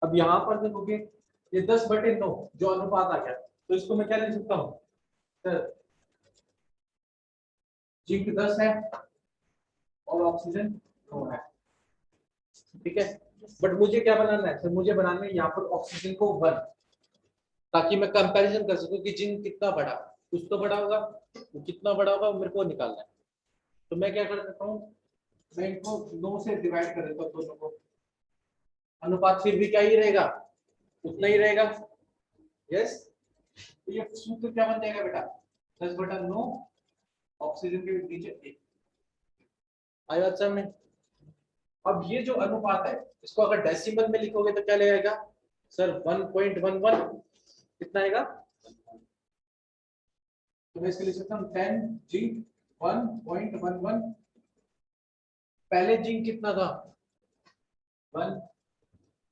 अब यहाँ पर देखोगे ये 10/9 जो अनुपात आ गया, तो इसको मैं क्या लिख सकता हूँ सर, जिंक 10 है और ऑक्सीजन 9 है, ठीक है। बट मुझे क्या बनाना है सर, मुझे बनाना है यहाँ पर ऑक्सीजन को 1, ताकि मैं कंपैरिजन कर सकूं कि जिंक कितना बड़ा, कुछ तो बड़ा होगा, वो कितना बड़ा होगा मेरे को निकालना है। तो मैं क्या कर सकता हूँ, मैं इनको 9 से डिवाइड कर देता हूँ दोनों को, अनुपात फिर भी क्या ही रहेगा, उतना ही रहेगा। यस, तो ये सूत्र क्या बन जाएगा बेटा, 10/9 ऑक्सीजन के नीचे 1 आया अच्छा में। अब ये जो अनुपात है इसको अगर डेसिमल में लिखोगे तो क्या लगेगा सर, 1.11 कितना आएगा, तो मैं इसके लिख सकता हूँ 10 जिंक 1.11। पहले जिंक कितना था 1,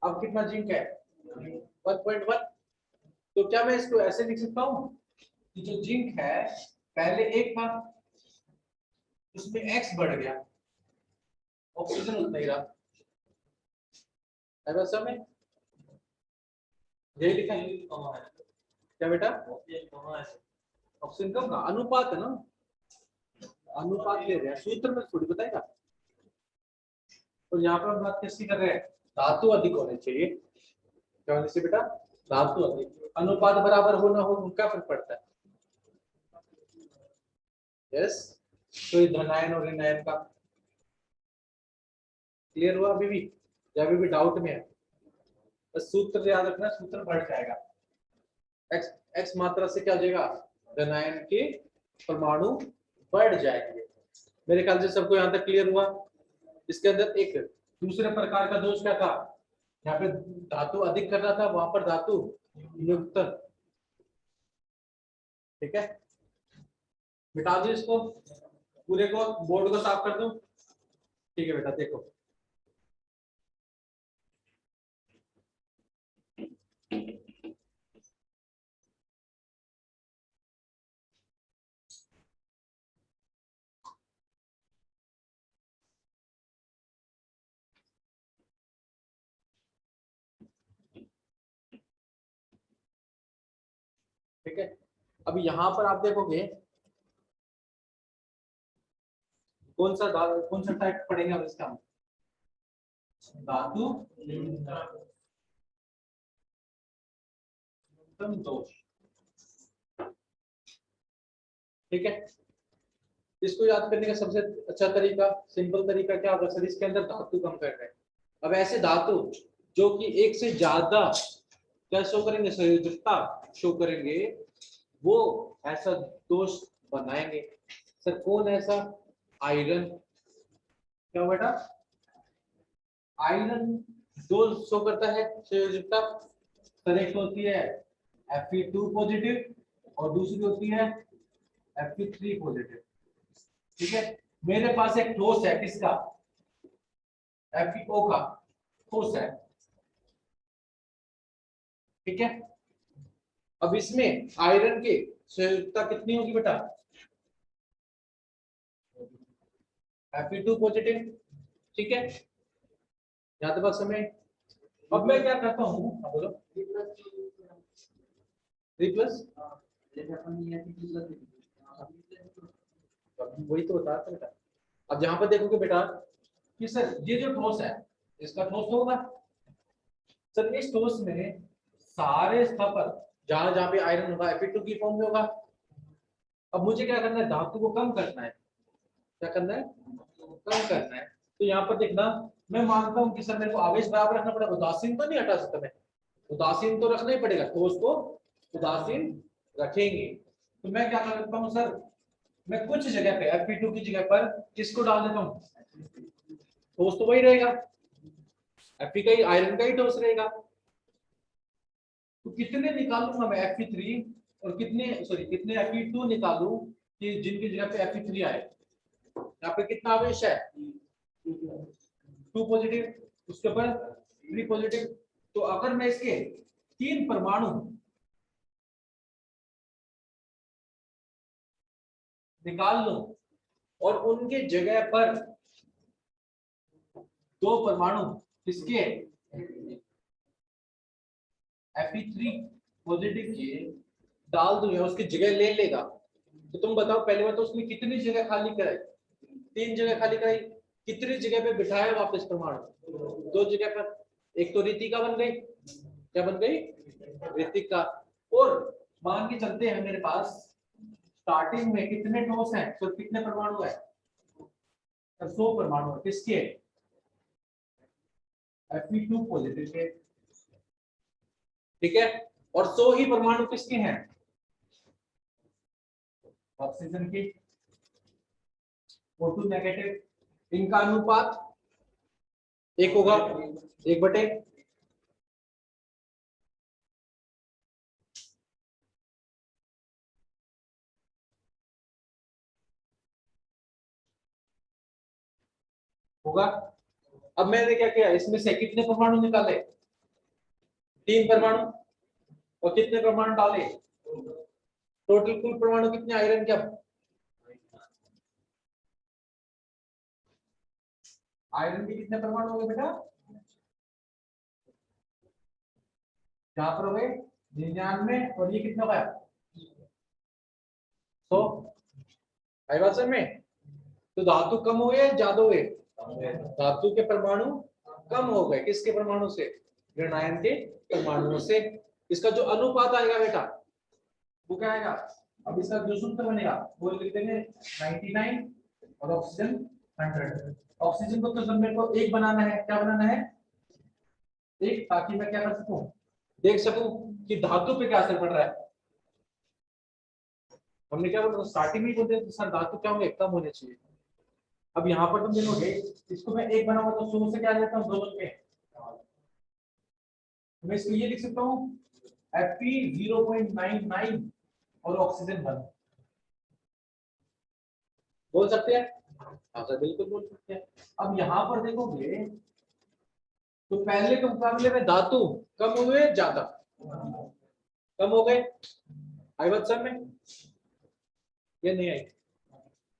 अब कितना जिंक है 1.1। तो क्या मैं इसको ऐसे लिख सकता हूँ कि जो जिंक है पहले 1 था, उसमें x बढ़ गया, ऑक्सीजन उतना ही रहा, ऐसा में यही लिखा है क्या बेटा, ऑक्सीजन कम का अनुपात है ना, अनुपात ले रहे हैं, सूत्र में थोड़ी बताएगा। और यहाँ पर हम बात किसकी कर रहे हैं, धातु अधिक होने चाहिए, क्या होने से बेटा, धातु अधिक, अनुपात बराबर हो ना हो उनका फर्क पड़ता है। यस, तो ये धनायन और ऋणायन का क्लियर हुआ अभी भी, या अभी भी डाउट में है, बस सूत्र याद रखना, सूत्र बढ़ जाएगा, x x मात्रा से क्या हो जाएगा, धनायन के परमाणु बढ़ जाएंगे। मेरे ख्याल से सबको यहाँ तक क्लियर हुआ। इसके अंदर एक दूसरे प्रकार का दोष क्या था, यहाँ पे धातु अधिक कर रहा था, वहां पर धातु युक्त, ठीक है। मिटा दो इसको, पूरे को बोर्ड को साफ कर दो, ठीक है बेटा देखो, ठीक है। अब यहाँ पर आप देखोगे कौन सा टाइप पड़ेगा अब इसका, धातु न्यूनतम दोष, ठीक है। इसको याद करने का सबसे अच्छा तरीका, सिंपल तरीका क्या होगा सर, इसके अंदर धातु कम कर रहे हैं, अब ऐसे धातु जो कि एक से ज्यादा क्या शो करेंगे, संयोजकता शो करेंगे, वो ऐसा दोष बनाएंगे। सर कौन ऐसा, आयरन, क्या बेटा, आयरन दोष शो करता है संयोजकता, सर एक होती है Fe2 पॉजिटिव और दूसरी होती है Fe3 पॉजिटिव, ठीक है। मेरे पास एक ठोस है किसका, FeO का ठोस है, ठीक है। अब इसमें आयरन की संयोजकता कितनी होगी बेटा, Fe2 पॉजिटिव, ठीक है, यहाँ तक बात समय। अब मैं क्या करता हूँ, बोलो 3+, वही तो बता रहा था। अब यहाँ पर देखोगे बेटा कि सर ये जो ठोस है इसका ठोस तो होगा, सर इस ठोस में सारे स्थापन जहां जहां पे आयरन होगा Fe2 की फॉर्म में होगा। अब मुझे क्या करना है, धातु को कम करना है, क्या करना है, कम करना है। तो यहाँ पर देखना, मैं मानता हूँ कि सर मेरे को आवेश बराबर रखना पड़ेगा, उदासीन तो नहीं हटा सकता मैं, उदासीन तो रखना ही पड़ेगा, ठोस को उदासीन रखेंगे। तो मैं क्या कर सकता हूँ सर, मैं कुछ जगह पे Fe2 की जगह पर किसको डाल देता हूँ, ठोस तो वही रहेगा, Fe का ही, आयरन का ही ठोस रहेगा। तो कितने निकालूंगा मैं Fe3 और कितने, सॉरी कितने Fe2 निकालूं कि जिनकी जगह पे Fe3 आए। यहाँ पे कितना आवेश है 2 पॉजिटिव, उसके ऊपर 3 पॉजिटिव। तो अगर मैं इसके 3 परमाणु निकाल लूं और उनके जगह पर 2 परमाणु किसके Fe3 पॉजिटिव के डाल दूंगा, उसकी जगह ले लेगा, तो तुम बताओ पहले बार तो उसने कितनी जगह खाली कराई? 3 जगह खाली कराई। कितनी जगह पे बिठाया वापस परमाणु? 2 जगह पर। एक तो रितिका बन गई, क्या बन गई? रितिका। और मान के चलते हैं मेरे पास स्टार्टिंग में कितने ठोस हैं, तो कितने परमाणु है? 100 परमाणु है। किसके? Fe2 पॉजिटिव के, ठीक है। और 100 ही परमाणु किसके हैं? ऑक्सीजन के। O2 negative. इनका अनुपात 1 होगा, 1/। होगा। अब मैंने क्या किया, इसमें से कितने परमाणु निकाले? 3 परमाणु। और कितने परमाणु डाले? टोटल कुल परमाणु कितने आयरन के? अब आयरन के कितने परमाणु हो गए बेटा? यहाँ पर हो गए 99, और ये कितना होगा? 100। आई बात समझ में? तो धातु कम हुए या ज्यादा हुए? धातु के परमाणु कम हो गए, किसके परमाणु से? ऋणायन के परमाणुओं से। इसका जो अनुपात आएगा बेटा वो क्या आएगा? अब इसका जो सूत्र बनेगा वो लिख देंगे 99 और ऑक्सीजन 100। ऑक्सीजन को तो सब मेरे को एक बनाना है, क्या बनाना है? एक, ताकि मैं क्या कर सकूं, देख सकूं कि धातु पे क्या असर पड़ रहा है। हमने क्या बोला स्टार्टिंग में, बोलते सर धातु क्या होंगे, कम होने चाहिए। अब यहाँ पर तुम देखोगे, इसको मैं एक बनाऊंगा तो 100 से क्या लेता हूँ, 2 बन के। मैं इसको ये लिख सकता हूँ Fe 0.99 और ऑक्सीजन 1। बोल सकते हैं? हाँ सर बिल्कुल बोल सकते हैं। अब यहाँ पर देखोगे तो पहले के मुकाबले में धातु कम हुए ज्यादा? कम हो गए। आई बात सर में? ये नहीं आई।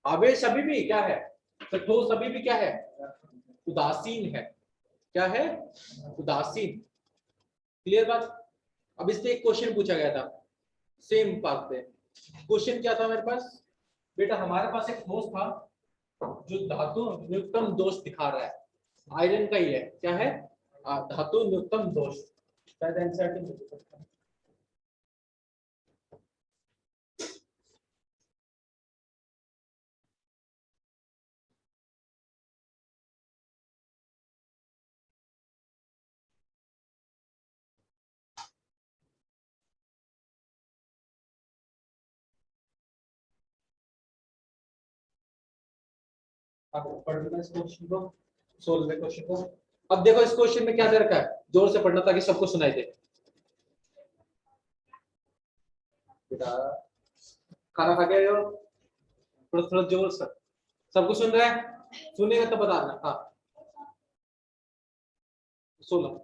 आवेश अभी भी क्या है, तो ठोस अभी भी क्या है? उदासीन है। क्या है? उदासीन। क्लियर बात? अब इस पे एक क्वेश्चन पूछा गया था सेम बात पे। क्वेश्चन क्या था मेरे पास बेटा, हमारे पास एक ठोस था जो धातु न्यूनतम दोष दिखा रहा है, आयरन का ही है, क्या है? धातु न्यूनतम दोष। शायद एनसीईआरटी आप पढ़ लेना इस क्वेश्चन को, 16वें क्वेश्चन को। अब देखो इस क्वेश्चन में क्या दे रखा है, जोर से पढ़ना ताकि सबको सुनाई दे। बेटा खाना खा गए हो? थोड़ा थोड़ा जोर से, सबको सुन रहा है? सुनेगा तो बताना। हाँ 16।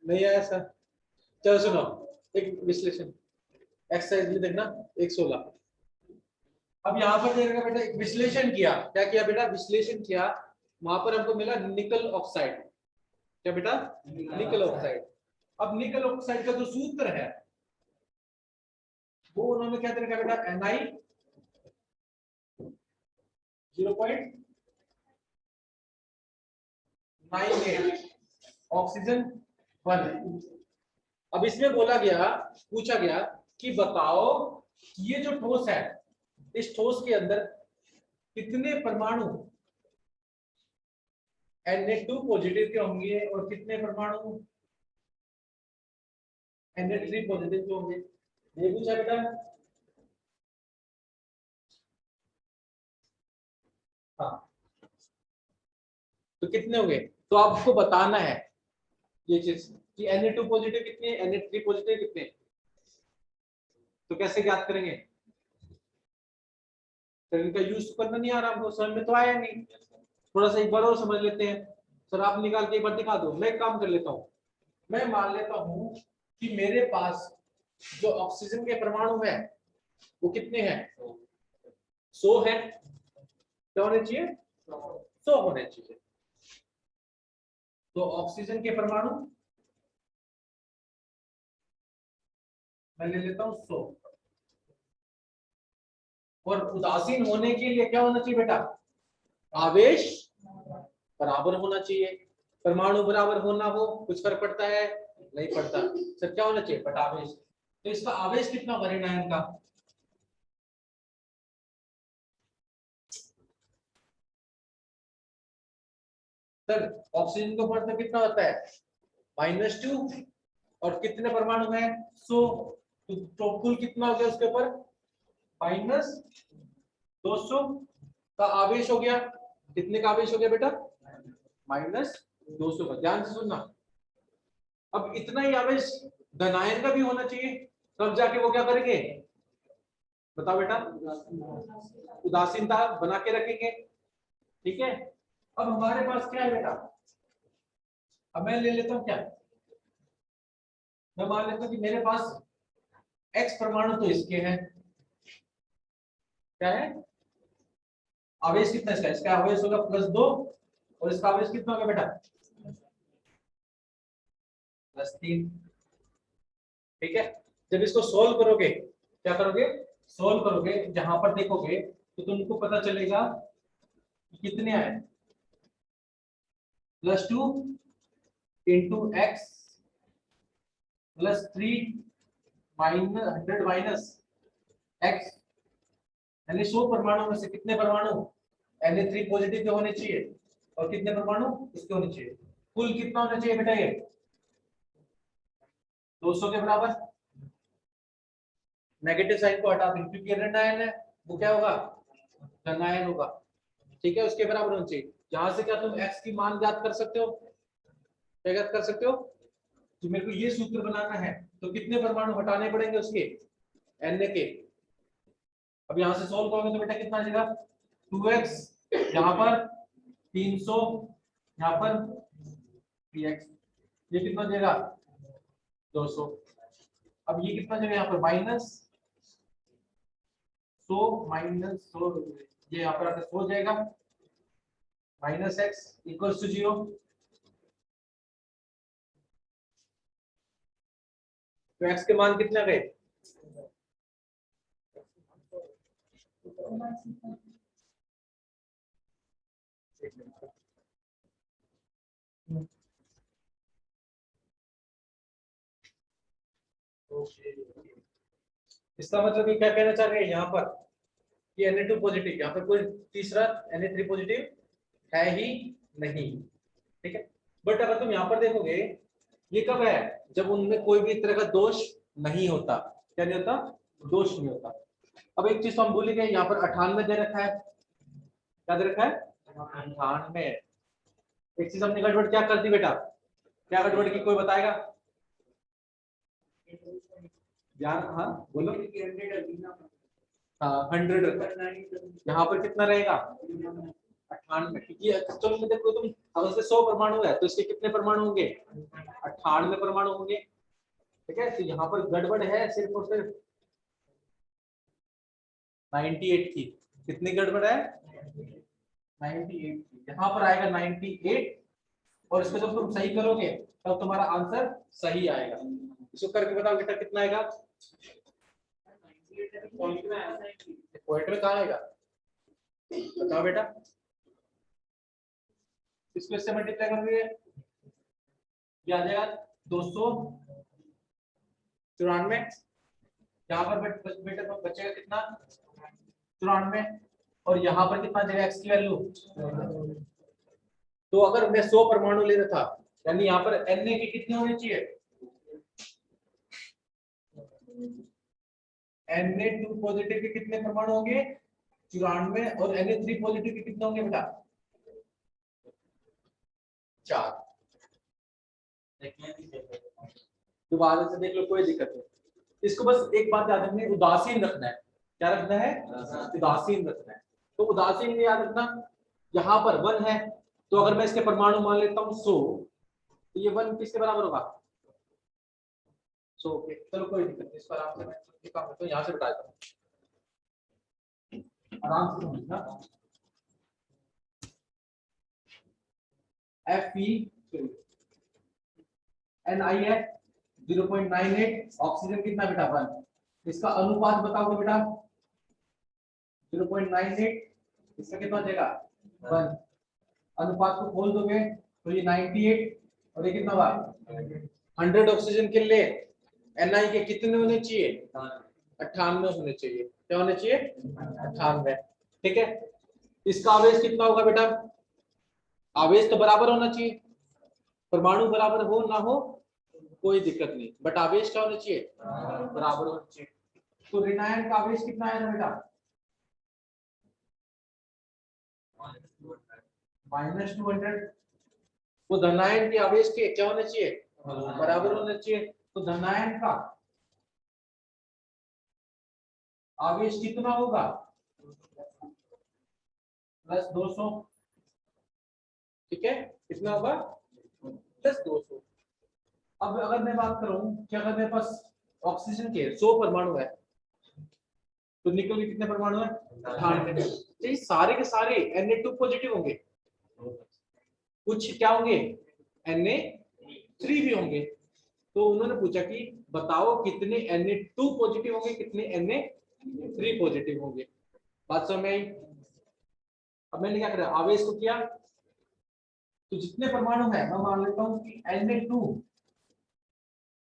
नहीं आया सर? चलो सुनो, एक विश्लेषण एक्सरसाइज में देखना 116। अब यहाँ पर देखा बेटा, एक विश्लेषण किया, क्या किया बेटा? विश्लेषण किया, वहां पर हमको मिला निकल ऑक्साइड। क्या बेटा? निकल ऑक्साइड। अब निकल ऑक्साइड का जो सूत्र है वो उन्होंने क्या दे रखा बेटा? Na 0.98, oxygen 1। अब इसमें बोला गया, पूछा गया कि बताओ ये जो ठोस है, इस ठोस के अंदर कितने परमाणु Na2 पॉजिटिव के होंगे और कितने परमाणु Na3 पॉजिटिव के होंगे? ये पूछा बेटा। हाँ तो कितने होंगे? तो आपको बताना है ये चीज कि Na2 पॉजिटिव कितने, Na3 पॉजिटिव कितने। तो कैसे ज्ञात करेंगे? तो इनका यूज करना नहीं आ रहा हमको, समझ में तो आया नहीं। थोड़ा सा एक बार और समझ लेते हैं। सर आप निकाल के एक बार दिखा दो, मैं एक काम कर लेता हूँ। मैं मान लेता हूँ कि मेरे पास जो ऑक्सीजन के परमाणु है वो कितने हैं? 100 है। क्या होने चाहिए? 100 होने चाहिए। तो ऑक्सीजन के परमाणु मैं ले लेता हूं 100। और उदासीन होने के लिए क्या होना चाहिए बेटा? आवेश बराबर होना चाहिए। परमाणु बराबर होना हो कुछ फर्क पड़ता है? नहीं पड़ता। सर क्या होना चाहिए? बटा आवेश। तो इसका आवेश कितना वरीय आयन का? सर ऑक्सीजन के ऊपर तो कितना होता है? -2। और कितने परमाणु हैं? 100। तो कुल कितना हो गया उसके ऊपर? -200 का आवेश हो गया। कितने का आवेश हो गया बेटा? -200 का। ध्यान से सुनना। अब इतना ही आवेश धनायन का भी होना चाहिए, तब जाके वो क्या करेंगे? बताओ बेटा। उदासीनता बना के रखेंगे। ठीक है। अब हमारे पास क्या है बेटा? अब मैं ले लेता हूं क्या? मैं मान लेता हूं कि मेरे पास x परमाणु तो इसके हैं। क्या है? आवेश कितना इसका? इसका आवेश होगा +2 और इसका आवेश कितना होगा बेटा? +3। ठीक है। जब इसको सोल्व करोगे, क्या करोगे? सोल्व करोगे, जहां पर देखोगे तो तुमको पता चलेगा कितने आए। +2 इंटू एक्स +3 -100 माइनस एक्स, यानी 100 परमाणु में से कितने परमाणु Na3 पॉजिटिव के होने चाहिए और कितने परमाणु इसके होने चाहिए? कुल कितना होना चाहिए बेटा? ये 200 के बराबर। नेगेटिव साइन को हटा दें क्योंकि ऋण आयन है, वो क्या होगा? धन आयन होगा। ठीक है। उसके बराबर होना चाहिए। जहां से क्या तुम x की मान ज्ञात कर सकते हो? क्या ज्ञात कर सकते हो? तो मेरे को ये सूत्र बनाना है, तो कितने परमाणु हटाने पड़ेंगे उसके? Na के। अब यहां से सोल्व करोगे तो बेटा कितना आ जाएगा? 2x, यहाँ पर 300, यहाँ पर 3x, ये कितना देगा? 200। अब ये कितना देगा यहाँ पर? -100 ये यहाँ पर आकर हो जाएगा -x = 0। तो x के मान कितने गए? इसका मतलब ये क्या कहना चाह रहे हैं यहाँ पर कि Na2 पॉजिटिव, यहाँ पर कोई तीसरा Na3 पॉजिटिव है ही नहीं। ठीक है। बट अगर तुम यहाँ पर देखोगे, ये कब है? जब उनमें कोई भी तरह का दोष नहीं होता। क्या नहीं होता? दोष नहीं होता। अब एक चीज तो हम भूल गए, यहाँ पर 98 दे रखा है। क्या दे रखा है? 98। एक चीज हमने गड़बड़ क्या कर दी बेटा? क्या गड़बड़ की कोई बताएगा? ध्यान। हाँ बोलो। हाँ 100। यहाँ पर कितना रहेगा? 98। क्योंकि एक्चुअल में देखो तुम, अब इसके 100 परमाणु है तो इसके कितने परमाणु होंगे? 98 परमाणु होंगे। ठीक है। तो यहाँ पर गड़बड़ है सिर्फ और सिर्फ 98 की। कितनी गड़बड़ है? 98 की। यहाँ पर आएगा 98 और इसको जब तुम सही करोगे तब तुम्हारा आंसर सही आएगा। इसको करके बताओ बेटा कितना आएगा? पॉइंट में कहाँ आएगा? बताओ बेटा। इसको इससे मल्टीप्लाई करोगे क्या आ जाएगा? 294। यहाँ पर बेटा बचेगा कितना? 94। और यहाँ पर कितना जाएगा एक्स की वैल्यू? तो अगर मैं 100 परमाणु ले रहा था, यानी यहाँ पर Na के कितने होने चाहिए? Na2 पॉजिटिव के कितने परमाणु होंगे? 94। और Na3 पॉजिटिव के कितने होंगे बेटा? 4। दोबारा से देख लो, कोई दिक्कत नहीं। इसको बस एक बात याद रखनी, उदासीन रखना है। क्या रखना है? उदासीन रखना है। तो उदासीन में याद रखना, यहाँ पर 1 है तो अगर मैं इसके परमाणु मान लेता हूँ 100, तो ये 1 किसके बराबर होगा? सो ओके, चलो कोई दिक्कत नहीं, इस पर आराम से मैं काम करता हूँ, यहाँ से बताता हूँ आराम से समझना। Fe Ni है 0.98, ऑक्सीजन कितना बेटा 1, इसका अनुपात बताओगे बेटा 0.98, इसका कितना हो जाएगा 1, अनुपात को खोल दोगे तो ये 98 और ये कितना हुआ 100 ऑक्सीजन के लिए Ni के कितने होने चाहिए 98 होने चाहिए, क्या होने चाहिए 98, ठीक है। इसका आवेश कितना होगा बेटा, आवेश तो बराबर होना चाहिए, परमाणु बराबर हो ना हो कोई दिक्कत नहीं, बट आवेश क्या होना चाहिए बराबर होना चाहिए। तो ऋणायन का आवेश कितना आया था बेटा -200, वो धनायन के आवेश के क्या होने चाहिए बराबर होने चाहिए। तो धनायन का आवेश कितना होगा +200, ठीक है, कितना होगा +200। अब अगर मैं बात करूं कि अगर मेरे पास ऑक्सीजन के 100 परमाणु है तो निकल के कितने परमाणु है 98, तो ये सारे के सारे Na2 पॉजिटिव होंगे, कुछ क्या होंगे Na3 भी होंगे। तो उन्होंने पूछा कि बताओ कितने Na2 पॉजिटिव होंगे कितने Na3 पॉजिटिव होंगे, बात समझ में आई। अब मैंने क्या करा आवेश को किया, तो जितने परमाणु है मैं मान लेता हूं कि Na2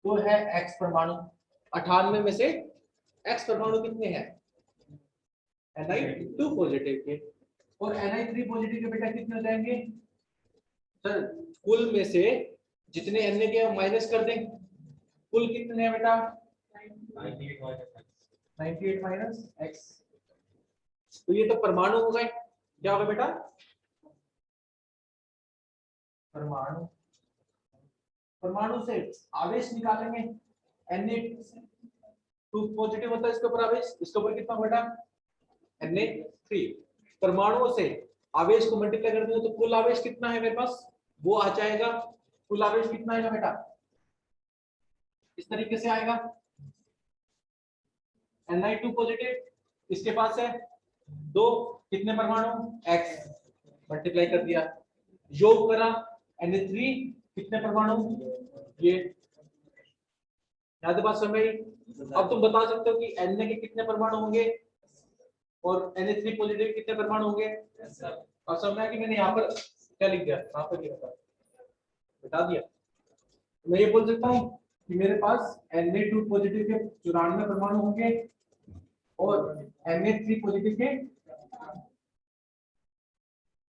तो है X परमाणु, 98 में से X परमाणु कितने हैं Ni2 पॉजिटिव के, और Ni3 पॉजिटिव के बेटा कितने हो जाएंगे सर, कुल में से जितने Na के माइनस कर दें, कुल कितने हैं बेटा 98 माइनस X, तो ये तो परमाणु हो गए, क्या होगा बेटा परमाणु, परमाणु से आवेश निकालेंगे Na2 पॉजिटिव होता है इसके ऊपर आवेश, इसके ऊपर कितना बेटा Na3, परमाणुओं से आवेश को मल्टीप्लाई कर देंगे तो कुल आवेश कितना है मेरे पास वो आ जाएगा, कुल आवेश कितना आएगा बेटा इस तरीके से आएगा, Ni2 पॉजिटिव इसके पास है 2, कितने परमाणु X, मल्टीप्लाई कर दिया, योग करा Na3 कितने परमाणु ये, याद बात समझ में। अब तुम बता सकते हो कि Na के कितने परमाणु होंगे और Na3 पॉजिटिव कितने परमाणु होंगे, और समझ में कि मैंने यहाँ पर क्या लिख दिया, यहाँ पर बता दिया। मैं ये बोल सकता हूँ कि मेरे पास Na2 पॉजिटिव के 94 परमाणु होंगे और Na3 पॉजिटिव के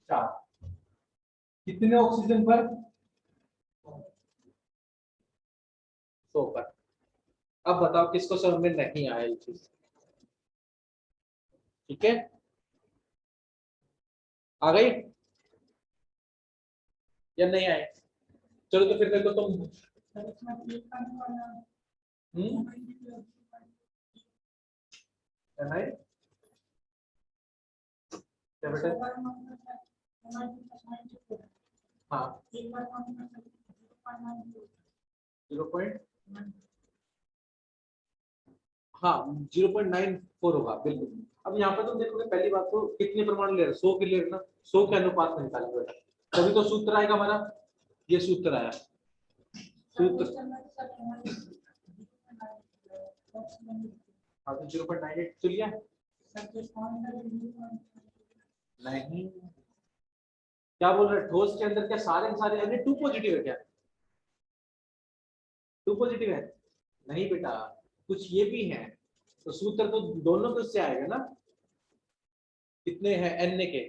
4, कितने ऑक्सीजन पर 100 पर। अब बताओ किसको समझ में नहीं आया ये चीज, ठीक है आ गई या नहीं आए, चलो तो फिर देखो तुम क्या बेटा हाँ 0. हाँ 0.94 होगा बिल्कुल। अब यहाँ पर तुम देखोगे पहली बात तो कितने परमाणु ले रहे 100 के ले रहे ना, 100 के अनुपात में निकालेंगे बेटा, तभी तो सूत्र आएगा हमारा, ये सूत्र आया सूत्र हाँ तो 0.98 तो लिया नहीं, क्या बोल रहे ठोस के अंदर क्या सारे सारे Na2 पॉजिटिव है क्या 2 पॉजिटिव है नहीं बेटा, कुछ ये भी है, तो सूत्र तो दोनों को से आएगा ना, कितने हैं Na के।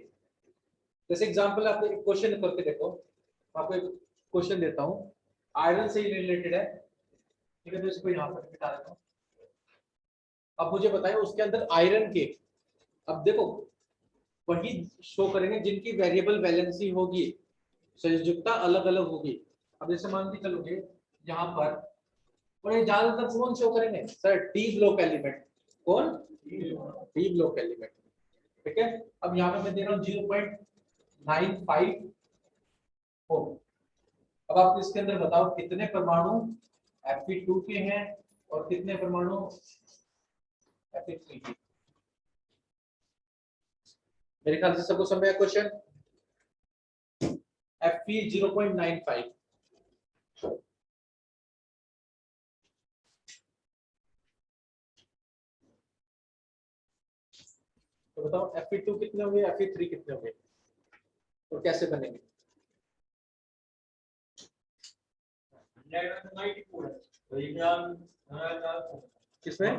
जैसे एग्जांपल आप एक क्वेश्चन करके देखो, आपको एक क्वेश्चन देता हूँ आयरन से ही रिलेटेड है, ठीक है, तो इसको यहाँ पर बिठा देता हूँ। अब मुझे बताएं उसके अंदर आयरन के, अब देखो वही शो करेंगे जिनकी वेरिएबल वैलेंसी होगी, संयुक्ता अलग अलग होगी। अब जैसे मान के चलोगे यहाँ पर, और ये ज्यादातर कौन शो करेंगे सर डी ब्लॉक एलिमेंट, कौन डी ब्लॉक एलिमेंट, ठीक है। अब यहाँ पे मैं दे रहा हूँ 0.954, अब आप इसके अंदर बताओ कितने परमाणु Fe2 के हैं और कितने परमाणु Fe3 मेरे ख्याल से सबको समझ आया क्वेश्चन Fe 0.95 तो बताओ Fe2 कितने होंगे Fe3 कितने होंगे और कैसे बनेंगे किसमें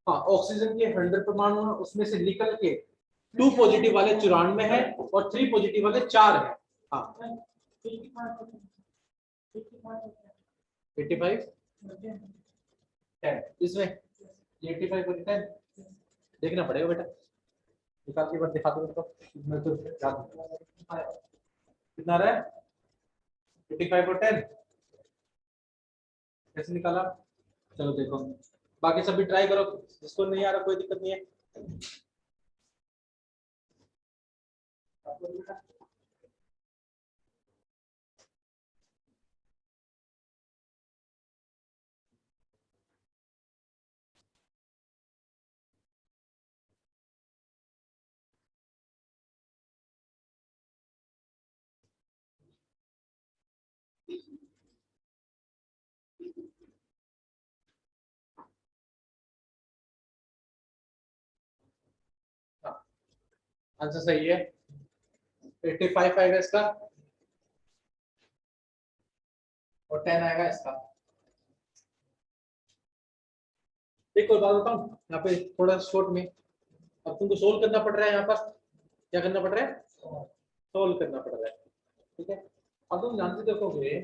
हाँ ऑक्सीजन के 100 परमाणु हैं उसमें से निकल के 2 पॉजिटिव वाले 94 है और 3 पॉजिटिव वाले 4 है हाँ 85 10 इसमें 85 और 10 देखना पड़ेगा बेटा निकाल के बार दिखा दो तो मैं तो कितना रहा है 85 और 10 कैसे निकाला चलो देखो बाकी सभी ट्राई करो जिसको नहीं आ रहा कोई दिक्कत नहीं है आंसर सही है 85 आएगा इसका और 10 आएगा इसका एक और बात बताऊं यहाँ पे थोड़ा शॉर्ट में अब तुमको सोल्व करना पड़ रहा है यहाँ पर क्या करना पड़ रहा है सोल्व करना पड़ रहा है ठीक है अब तुम जानते देखोगे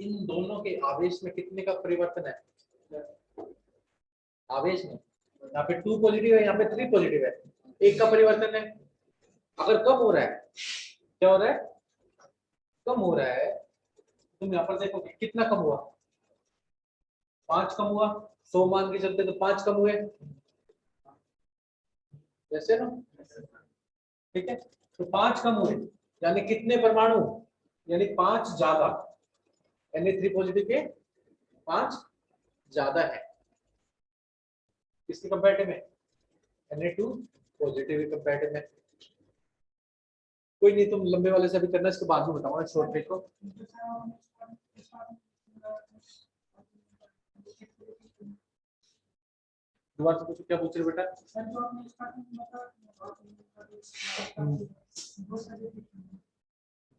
इन दोनों के आवेश में कितने का परिवर्तन है आवेश में यहाँ पे 2 पॉजिटिव है यहाँ पे 3 पॉजिटिव है एक का परिवर्तन है अगर कम हो रहा है क्या हो रहा है कम हो रहा है तुम यहाँ पर देखोगे कितना कम हुआ 5 कम हुआ 100 मान के चलते तो 5 कम हुए जैसे ना ठीक है तो 5 कम हुए यानी कितने परमाणु यानी 5 ज्यादा Na3 पॉजिटिव के 5 ज्यादा है किसके कंपैरेटिव में Na2 पॉजिटिव के कंपैरेटिव में कोई नहीं तुम लंबे वाले से भी करना इसके बाद में बताऊंगा शॉर्ट ट्रिक को दोबारा से पूछो क्या पूछ रहे बेटा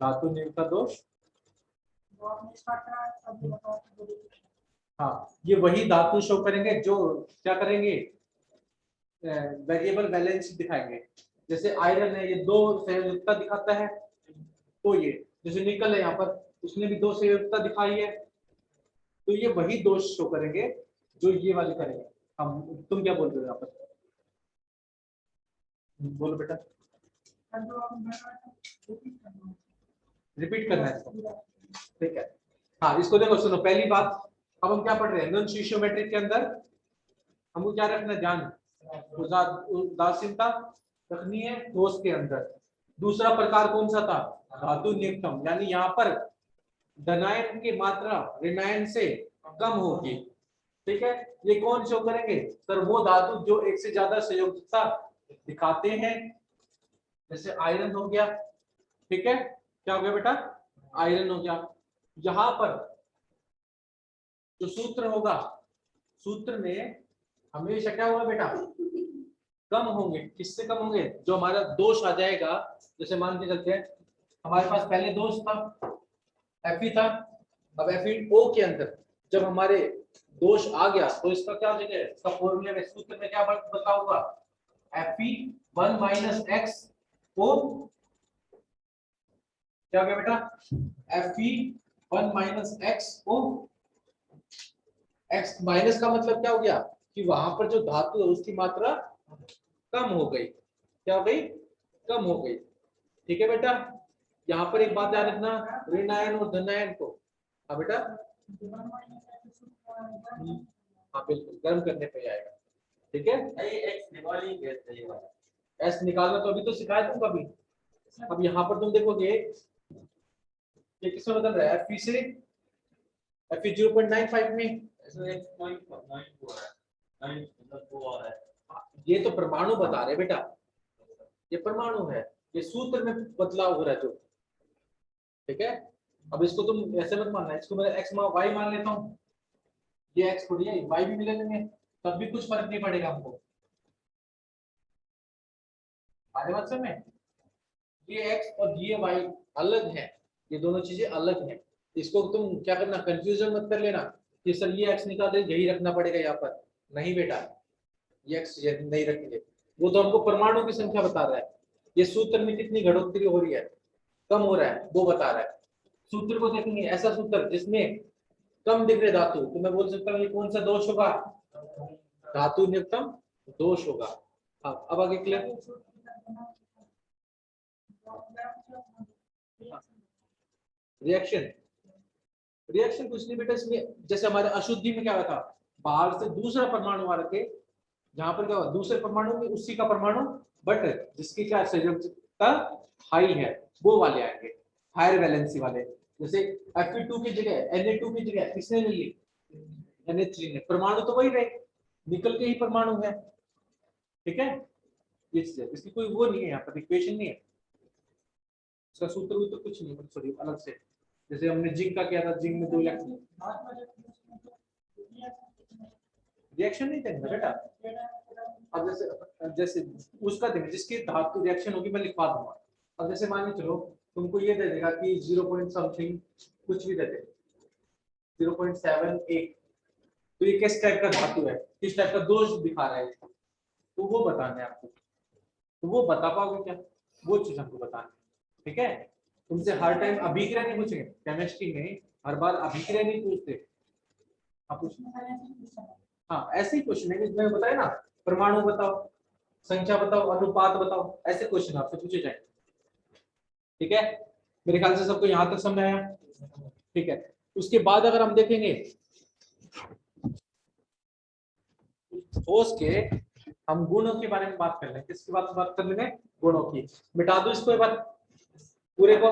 धातु नियुक्ता दोष हाँ ये वही धातु शो करेंगे जो क्या करेंगे वेरिएबल बैलेंस दिखाएंगे जैसे आयरन है ये 2 संयोजकता दिखाता है तो ये जैसे निकल है यहाँ पर उसने भी 2 संयोजकता दिखाई है तो ये वही दोष शो करेंगे जो ये वाले करेंगे हम तुम क्या बोल रहे हो यहाँ पर बोलो बेटा रिपीट करना है इसको ठीक है हाँ इसको देखो सुनो पहली बात अब हम क्या पढ़ रहे हैं नॉन स्टिशियोमेट्रिक के अंदर हमको क्या रखना ध्यान उदासीनता रखनी है ठोस के अंदर दूसरा प्रकार कौन सा था धातु नियुक्तम यानी यहाँ पर धनायन की मात्रा ऋणायन से कम होगी ठीक है ये कौन शो करेंगे सर वो धातु जो एक से ज्यादा संयोजकता दिखाते हैं जैसे आयरन हो गया ठीक है क्या हो गया बेटा आयरन हो गया यहाँ पर जो सूत्र होगा सूत्र में हमेशा क्या होगा बेटा कम होंगे किससे कम होंगे जो हमारा दोष आ जाएगा जैसे मान के चलते हैं हमारे पास पहले दोष था Fe था अब FeO के अंदर जब हमारे दोष आ गया तो इसका क्या हो जाएगा इसका फॉर्मूला में सूत्र में क्या बता होगा Fe1 - XO क्या हो गया बेटा Fe1 - XO X माइनस का मतलब क्या हो गया कि वहां पर जो धातु है उसकी मात्रा कम हो गई क्या हो गई कम हो गई ठीक है बेटा यहाँ पर एक बात याद रखना ऋणायन और धनायन को हाँ बेटा हाँ बिल्कुल गर्म करने पे आएगा ठीक है एस निकालना तो अभी तो सिखाया तुम कभी अब यहाँ पर तुम देखोगे ये किसमें बदल रहा है Fe से Fe 0.95 में ये तो परमाणु बता रहे बेटा, ये परमाणु है, ये सूत्र में बदलाव हो रहा है जो, ठीक है। अब इसको तुम ऐसे मत मानना, इसको मैं x y मान लेता हूँ, ये x थोड़ी है, y भी मिले लेंगे तब भी कुछ फर्क नहीं पड़ेगा हमको। आगे बात समझ में, ये x और ये y अलग है, ये दोनों चीजें अलग हैं। इसको तुम क्या करना, कंफ्यूजन मत कर लेना कि सर ये x निकाल दे यही रखना पड़ेगा यहाँ पर, नहीं बेटा, ये x नहीं रखेंगे, वो तो हमको परमाणु की संख्या बता रहा है, ये सूत्र में कितनी घटोत्तरी हो रही है, कम हो रहा है, वो बता रहा है। सूत्र को देखेंगे, ऐसा सूत्र जिसमें कम दिख रहे धातु, तो मैं बोल सकता हूँ ये कौन सा दोष होगा, धातु न्यूनतम दोष होगा। हाँ, अब आगे क्लियर। रिएक्शन, रिएक्शन कुछ नहीं बेटा, इसमें जैसे हमारे अशुद्धि में क्या हुआ था, बाहर से दूसरा परमाणु आ रखे, जहां पर क्या हुआ, दूसरे परमाणु में उसी का परमाणु बट जिसकी क्या संयोजकता हाई है, वो वाले आएंगे, हायर वैलेंसी वाले। जैसे Fe2 की जगह Na2 की जगह किसने ले ली, Na3 ने, परमाणु तो वही रहे, निकल के ही परमाणु है, ठीक है। ये चीज है, इसकी कोई वो नहीं है, यहाँ पर इक्वेशन नहीं है, इसका सूत्र तो कुछ नहीं है, सॉरी अलग से। जैसे हमने जिंक का किया था, जिंक में 2 इलेक्ट्रॉन, रिएक्शन नहीं देंगे बेटा। अब जैसे जैसे उसका देंगे जिसकी धातु रिएक्शन होगी, मैं लिखवा दूंगा। अब जैसे मान के चलो तुमको ये दे देगा कि 0 पॉइंट समथिंग कुछ भी दे दे, 0.78, तो ये किस टाइप का धातु है, किस टाइप का दोष दिखा रहा है, तो वो बताना है आपको, तो वो बता पाओगे क्या, वो चीज हमको बताना है, ठीक है। तुमसे हर टाइम अभिक्रिया नहीं पूछेंगे, केमिस्ट्री में हर बार अभिक्रिया नहीं पूछते, आप पूछ, हाँ ऐसे ही क्वेश्चन है, मैंने बताया ना, परमाणु बताओ, संख्या बताओ, अनुपात बताओ, ऐसे क्वेश्चन आपसे पूछे जाएंगे, ठीक है। मेरे ख्याल से सबको यहाँ तक समझ आया, ठीक है। उसके बाद अगर हम देखेंगे ठोस के, हम गुणों के बारे में बात कर लें, किसकी बात कर लेंगे, गुणों की। मिटा दो इसको एक बार पूरे को,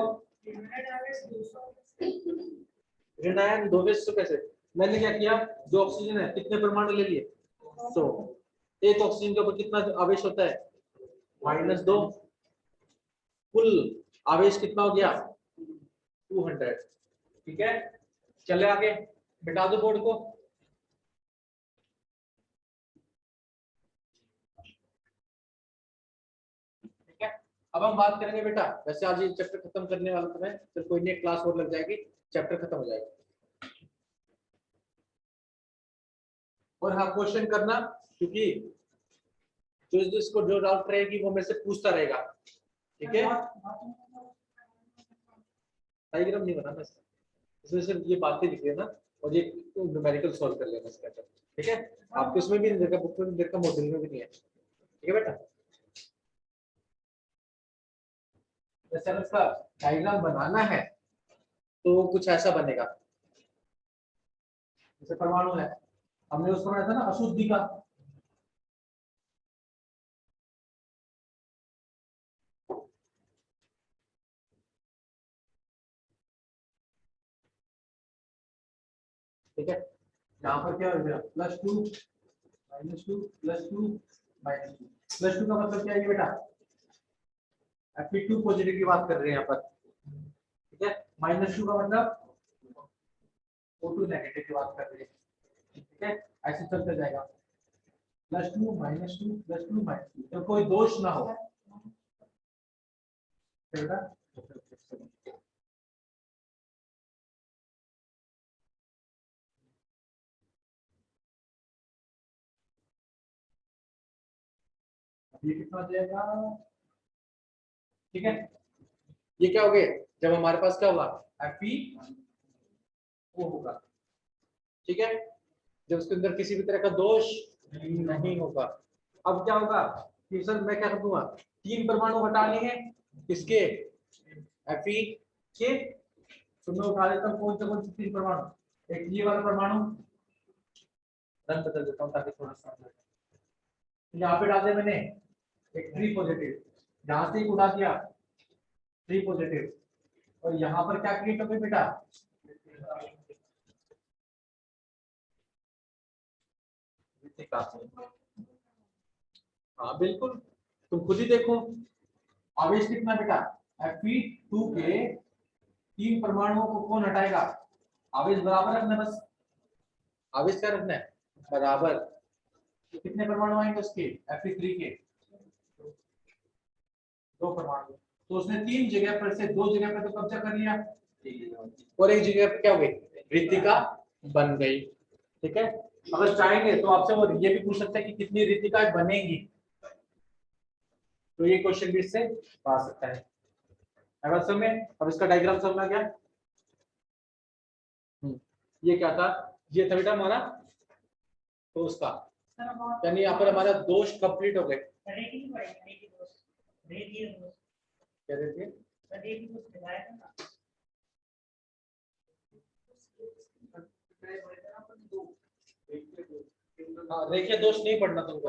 ऋणायन 2 कैसे, मैंने क्या किया, जो ऑक्सीजन है कितने परमाणु ले लिए, तो एक ऑक्सीजन के ऊपर कितना आवेश होता है, -2, कुल आवेश कितना हो गया 200, ठीक है। चले आगे, मिटा दो बोर्ड को, ठीक है। अब हम बात करेंगे बेटा, वैसे आज ये चैप्टर खत्म करने वाला तुम्हें, फिर कोई नहीं क्लास और लग जाएगी, चैप्टर खत्म हो जाएगा। और हाँ क्वेश्चन करना, क्योंकि जो जिसको जो डाउट रहेगी वो मेरे से पूछता रहेगा, ठीक है। डायग्राम नहीं बनाना इसका, इसमें सिर्फ ये बातें लिख लेना और ये न्यूमेरिकल सॉल्व कर लेना इसका, ठीक है। आपको इसमें भी नहीं देखा, बुक में देखा, मॉड्यूल में भी नहीं है, ठीक है बेटा। जैसे इसका डायग्राम बनाना है तो कुछ ऐसा बनेगा, जैसे परमाणु है, हमने उसको बनाया था ना अशुद्धि का, ठीक है। यहाँ पर क्या हो गया, +2 -2 +2 -2, +2 का मतलब क्या है बेटा, Fe2 पॉजिटिव की बात कर रहे हैं यहाँ पर, ठीक है। -2 का मतलब O2 नेगेटिव की बात कर रहे हैं, ठीक है। ऐसे चलते जाएगा, +2 -2 +2 -2, तो कोई दोष ना हो बेटा। ये कितना हो जाएगा, ठीक है। ये क्या हो गए, जब हमारे पास क्या होगा Fe वो होगा, ठीक है, जब उसके अंदर किसी भी तरह का दोष नहीं होगा। अब क्या होगा कि सर मैं क्या कर दूंगा, 3 परमाणु हटाने हैं किसके, Fe के, तो मैं उठा लेता हूँ कौन से 3 परमाणु, एक ये वाला परमाणु, रंग बदल देता हूँ ताकि थोड़ा सा यहाँ पे डाल दिया मैंने एक 3 पॉजिटिव, जहां से ही उड़ा दिया 3 पॉजिटिव, और यहाँ पर क्या क्रिएट हो गई बेटा, रिक्तिका से। हाँ बिल्कुल, तुम खुद ही देखो आवेश कितना बेटा, Fe2 के 3 परमाणुओं को कौन हटाएगा? आवेश बराबर रखना, बस आवेश क्या रखना है, बराबर। तो कितने परमाणु आएंगे उसके, Fe3 के 2 परमाणु। तो उसने 3 जगह पर से 2 जगह पर तो कब्जा कर लिया और एक जगह पर क्या हो गई, रिक्तिका बन गई। ठीक है, अगर चाहेंगे तो आपसे वो ये भी पूछ सकते हैं कि कितनी रिक्तिकाएं बनेंगी, तो ये क्वेश्चन भी इससे आ सकता है। अब समझ में, अब इसका डायग्राम समझ में आ गया। ये क्या था, ये था बेटा हमारा तो उसका, यानी यहाँ पर हमारा दोष कंप्लीट हो गए। क्या देखिए, हाँ रेखीय दोष नहीं पढ़ना तुमको।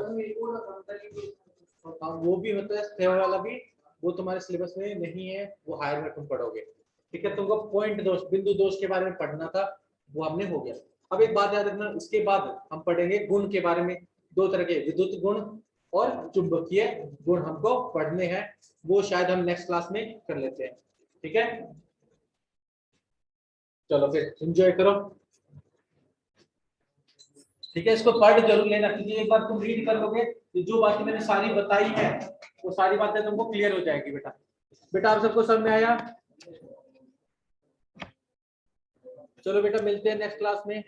हाँ वो भी होता है, स्थैर्य वाला भी, वो तुम्हारे सिलेबस में नहीं है, वो हायर में तुम पढ़ोगे। ठीक है, तुमको पॉइंट दोष, बिंदु दोष के बारे में पढ़ना था, वो हमने हो गया। अब एक बात याद रखना, इसके बाद हम पढ़ेंगे गुण के बारे में। 2 तरह के, विद्युत गुण और चुंबकीय गुण हमको पढ़ने हैं, वो शायद हम नेक्स्ट क्लास में कर लेते हैं। ठीक है, चलो फिर एंजॉय करो। ठीक है, इसको पढ़ जरूर लेना, क्योंकि एक बार तुम रीड कर लोगे तो जो बातें मैंने सारी बताई है वो सारी बातें तुमको क्लियर हो जाएगी बेटा। बेटा आप सबको समझ में आया? चलो बेटा मिलते हैं नेक्स्ट क्लास में।